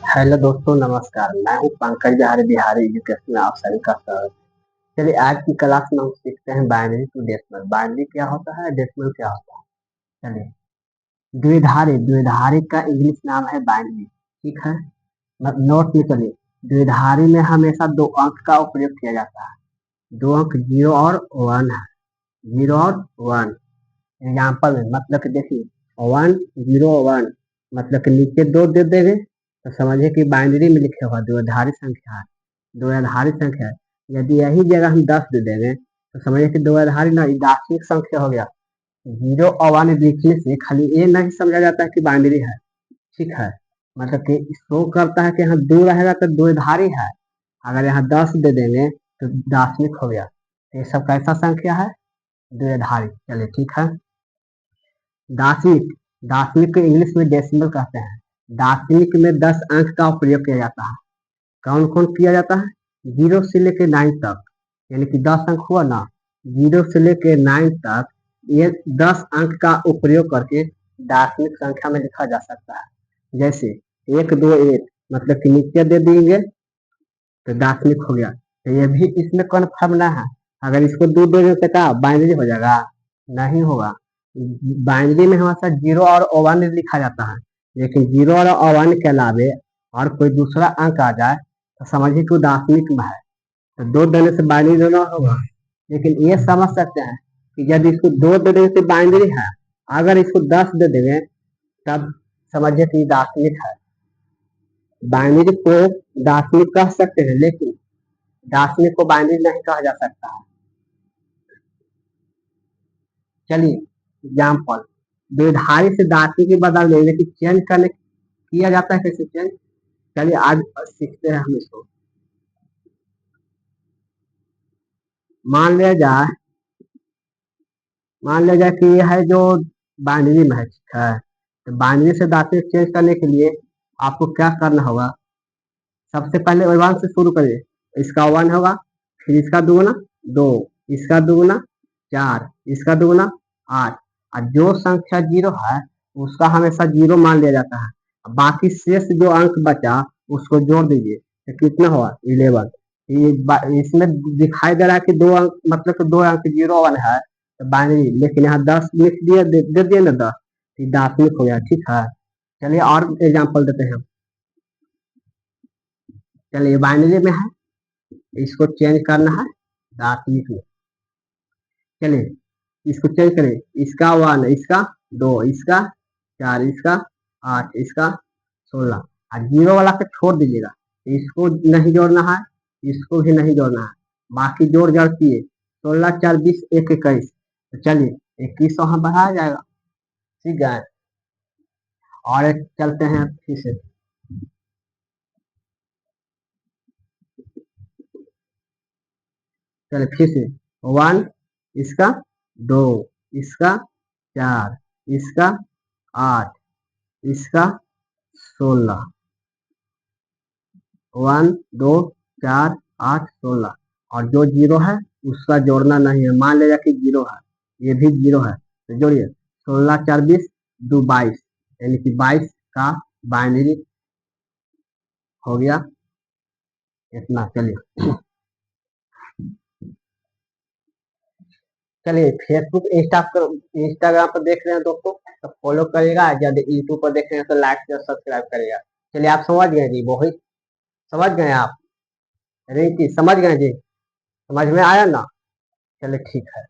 Hello दोस्तों, नमस्कार। मैं हूँ पंकज बिहारी बिहारी एजुकेशन में आप सभी का स्वागत। चलिए आज की क्लास में हम सीखते हैं बाइनरी टू डेसिमल। बाइनरी क्या होता है, डेसिमल क्या होता है। चलिए, द्विधारी द्विधारी का इंग्लिश नाम है बाइनरी। ठीक है, नोट में चलिए। द्विधारी में हमेशा दो अंक का उपयोग किया जाता है। दो अंक 0 और 1 है। 0 और 1 एग्जाम्पल में मतलब कि देखिए 1 0 1 मतलब कि नीचे दो दे देंगे तो समझिए कि बाइनरी में लिखे हुआ द्विआधारी संख्या है। द्विआधारी संख्या है। यदि यही जगह हम 10 दे देंगे तो समझिए कि द्विआधारी ना दार्शनिक संख्या हो गया। 0 और 1 लिखने से खाली ये नहीं समझा जाता है कि बाइनरी है। ठीक है, मतलब कि शो करता है कि यहाँ 2 रहेगा तो द्विआधारी है। अगर यहाँ 10 दे देंगे तो दार्शनिक हो गया। तो ये सब कैसा संख्या है, द्विआधारी। चलिए ठीक है। दार्शनिक दार्शनिक को इंग्लिश में डेसिमल कहते हैं। दार्शनिक में 10 अंक का प्रयोग किया जाता है। कौन कौन किया जाता है, 0 से लेकर 9 तक, यानी कि 10 अंक हुआ ना, 0 से लेकर 9 तक ये 10 अंक का उपयोग करके दार्शनिक संख्या में लिखा जा सकता है। जैसे 1 2 1 मतलब कि नीचे दे देंगे तो दार्शनिक हो गया। तो ये भी इसमें कन्फर्म ना है। अगर इसको 2 दे देंगे तो क्या बाइनरी हो जाएगा, नहीं होगा। बाइनरी में हमेशा 0 और 1 लिखा जाता है। लेकिन 0 और 1 के अलावे और कोई दूसरा अंक आ जाए तो समझिए कि वो दार्शनिक में है। तो 2 देने से बाइनरी दोनों होगा। लेकिन ये समझ सकते हैं कि यदि इसको 2 दे देने से बाइनरी है, अगर इसको 10 दे देंगे तब समझिए कि दार्शनिक है। बाइनरी को दार्शनिक कह सकते हैं, लेकिन दार्शनिक को बाइनरी नहीं कहा जा सकता है। चलिए एग्जाम्पल, द्विधारी से दार्शनिक बदल देंगे कि चेंज करने किया जाता है, कैसे चेंज। चलिए आज सीखते हैं हम इसको। मान लिया जाए कि ये है जो बाइनरी में है। ठीक है, तो बाइनरी से दार्शनिक चेंज करने के लिए आपको क्या करना होगा, सबसे पहले 1 से शुरू करिए। इसका 1 होगा, फिर इसका दुगुना 2, इसका दुगुना 4, इसका दुगुना 8। और जो संख्या 0 है उसका हमेशा 0 मान लिया जाता है। बाकी शेष जो अंक बचा उसको जोड़ दीजिए तो कितना हुआ 11। इसमें दिखाई दे रहा है कि 2 अंक मतलब कि 2 अंक 0 1 है तो बाइनरी, लेकिन यहाँ 10 लिख दिया, दे दिए ना 10, दार्शनिक हो गया। ठीक है, चलिए और एग्जाम्पल देते हैं। चलिए बाइनरी में है, इसको चेंज करना है दार्शनिक में। चलिए इसको चेंज करें, इसका 1, इसका 2, इसका 4, इसका 8, इसका 16। और 0 वाला को छोड़ दीजिएगा, इसको नहीं जोड़ना है, इसको भी नहीं जोड़ना है। बाकी जोड़ जड़ किए 16 4 20 1 21। तो चलिए 21 वहां बढ़ाया जाएगा। ठीक है, और एक चलते हैं फिर से। चलिए फिर से 1, इसका 2, इसका 4, इसका 8, इसका 16। 1 2 4 8 16। और जो 0 है उसका जोड़ना नहीं है। मान लिया कि 0 है, ये भी 0 है तो जोड़िए 16 4 20 2 22, यानी कि 22 का बाइनरी हो गया इतना। चलिए फेसबुक इंस्टाग्राम पर देख रहे हैं दोस्तों तो फॉलो करिएगा। यदि यूट्यूब पर देख रहे हैं तो लाइक और सब्सक्राइब करिएगा। चलिए आप समझ गए जी, मोहित समझ गए आप, रिंकी समझ गए जी, समझ में आया ना। चलिए ठीक है।